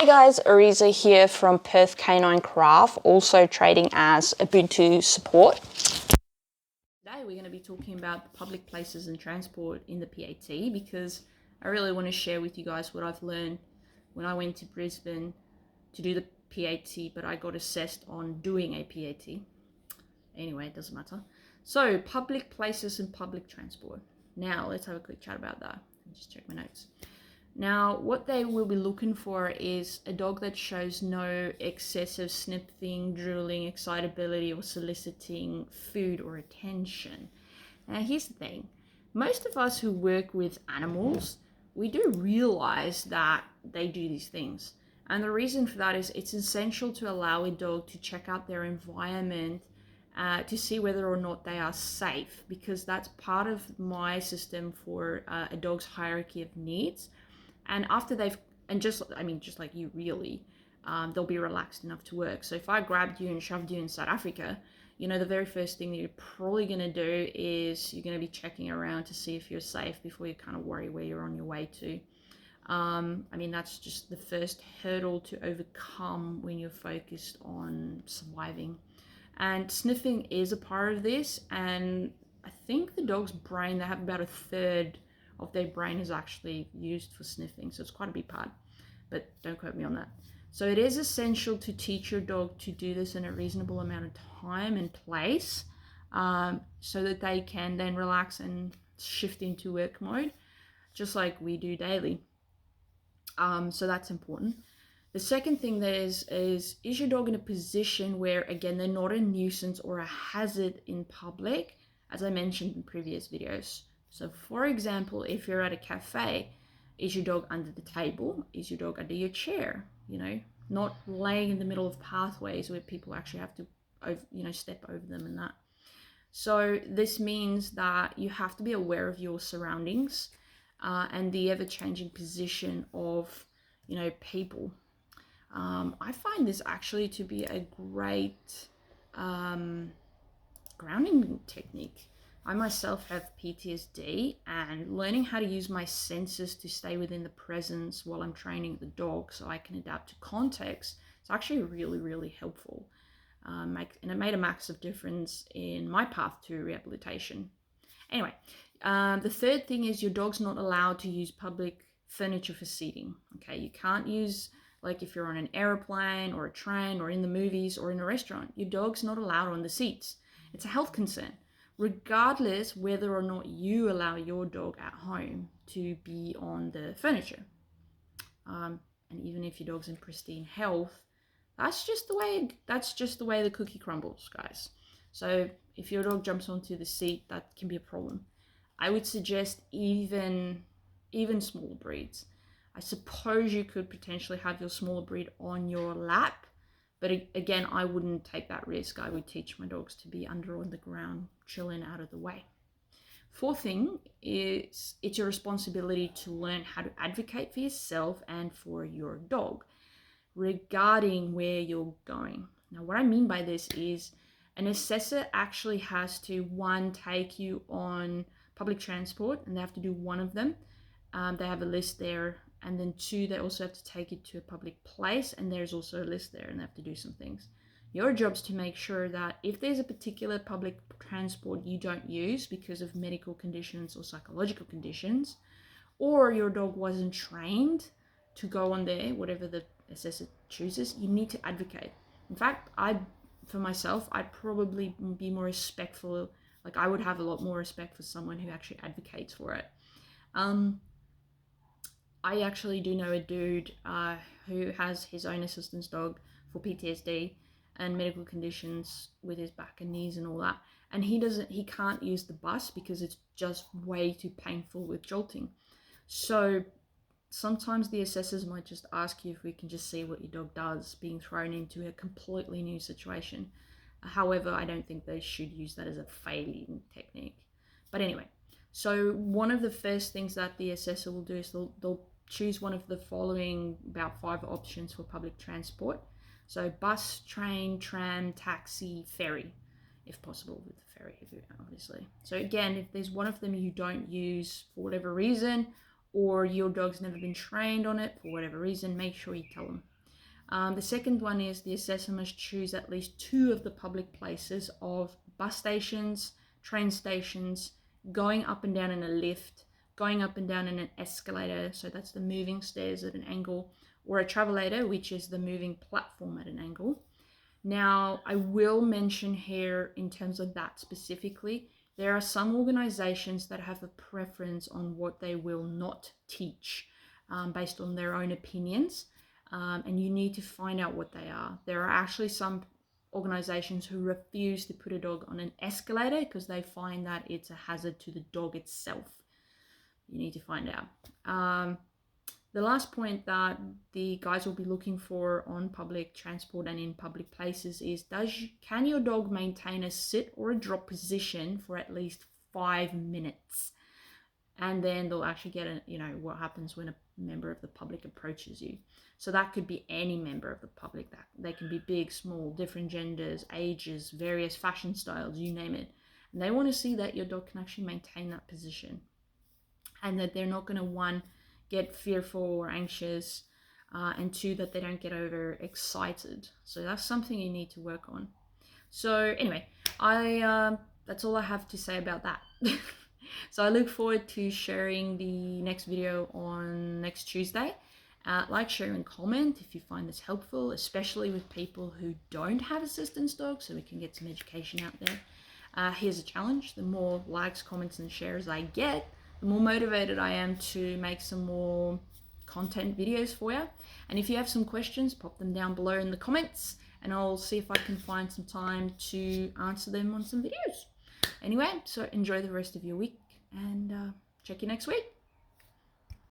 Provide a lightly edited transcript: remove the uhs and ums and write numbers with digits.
Hey guys, Ariza here from Perth Canine Craft, also trading as Ubuntu support. Today we're going to be talking about public places and transport in the PAT because I really want to share with you guys what I've learned when I went to Brisbane to do the PAT, but I got assessed on doing a PAT. Anyway, it doesn't matter. So, public places and public transport. Now, let's have a quick chat about that. Just check my notes. Now, what they will be looking for is a dog that shows no excessive sniffing, drooling, excitability, or soliciting food or attention. Now, here's the thing. Most of us who work with animals, we do realize that they do these things. And the reason for that is it's essential to allow a dog to check out their environment to see whether or not they are safe, because that's part of my system for a dog's hierarchy of needs. And after they've, and just like you really, they'll be relaxed enough to work. So if I grabbed you and shoved you in South Africa, you know, the very first thing that you're probably going to do is you're going to be checking around to see if you're safe before you kind of worry where you're on your way to. That's just the first hurdle to overcome when you're focused on surviving. And sniffing is a part of this. And I think the dog's brain, they have about a third of their brain is actually used for sniffing, so it's quite a big part, but don't quote me on that. So it is essential to teach your dog to do this in a reasonable amount of time and place, so that they can then relax and shift into work mode, just like we do daily. So that's important. The second thing there is your dog in a position where, again, they're not a nuisance or a hazard in public, as I mentioned in previous videos. So for example, if you're at a cafe, is your dog under the table? Is your dog under your chair? You know, not laying in the middle of pathways where people actually have to, step over them and that. So this means that you have to be aware of your surroundings and the ever-changing position of, people. I find this actually to be a great grounding technique. I myself have PTSD, and learning how to use my senses to stay within the presence while I'm training the dog so I can adapt to context is actually really, really helpful. And it made a massive difference in my path to rehabilitation. Anyway, the third thing is your dog's not allowed to use public furniture for seating. Okay, you can't use, like if you're on an airplane or a train or in the movies or in a restaurant, your dog's not allowed on the seats. It's a health concern, regardless whether or not you allow your dog at home to be on the furniture. And even if your dog's in pristine health, that's just the way the cookie crumbles, guys. So if your dog jumps onto the seat, that can be a problem. I would suggest even smaller breeds. I suppose you could potentially have your smaller breed on your lap, but again, I wouldn't take that risk. I would teach my dogs to be under on the ground, chilling out of the way. Fourth thing is it's your responsibility to learn how to advocate for yourself and for your dog regarding where you're going. Now, what I mean by this is an assessor actually has to, one, take you on public transport, and they have to do one of them. They have a list there. And then two, they also have to take it to a public place, and there's also a list there, and they have to do some things. Your job's to make sure that if there's a particular public transport you don't use because of medical conditions or psychological conditions, or your dog wasn't trained to go on there, whatever the assessor chooses, you need to advocate. In fact, for myself, I'd probably be more respectful. Like, I would have a lot more respect for someone who actually advocates for it. I actually do know a dude who has his own assistance dog for PTSD and medical conditions with his back and knees and all that. And he can't use the bus because it's just way too painful with jolting. So sometimes the assessors might just ask you if we can just see what your dog does being thrown into a completely new situation. However, I don't think they should use that as a failing technique. But anyway, so one of the first things that the assessor will do is they'll choose one of the following about 5 options for public transport. So bus, train, tram, taxi, ferry, if possible with the ferry, obviously. So again, if there's one of them you don't use for whatever reason, or your dog's never been trained on it for whatever reason, make sure you tell them. The second one is the assessor must choose at least 2 of the public places of bus stations, train stations, going up and down in a lift, going up and down in an escalator, so that's the moving stairs at an angle, or a travelator, which is the moving platform at an angle. Now, I will mention here in terms of that specifically, there are some organizations that have a preference on what they will not teach based on their own opinions, and you need to find out what they are. There are actually some organizations who refuse to put a dog on an escalator because they find that it's a hazard to the dog itself. You need to find out. The last point that the guys will be looking for on public transport and in public places is can your dog maintain a sit or a drop position for at least 5 minutes? And then they'll actually get what happens when a member of the public approaches you. So that could be any member of the public. That they can be big, small, different genders, ages, various fashion styles, you name it. And they want to see that your dog can actually maintain that position, and that they're not going to get fearful or anxious, and 2, that they don't get overexcited. So that's something you need to work on. So anyway, that's all I have to say about that. So I look forward to sharing the next video on next Tuesday. Like, share, and comment if you find this helpful, especially with people who don't have assistance dogs, so we can get some education out there. Here's a challenge: the more likes, comments, and shares I get, the more motivated I am to make some more content videos for you. And if you have some questions, pop them down below in the comments, and I'll see if I can find some time to answer them on some videos. Anyway, so enjoy the rest of your week, and check you next week.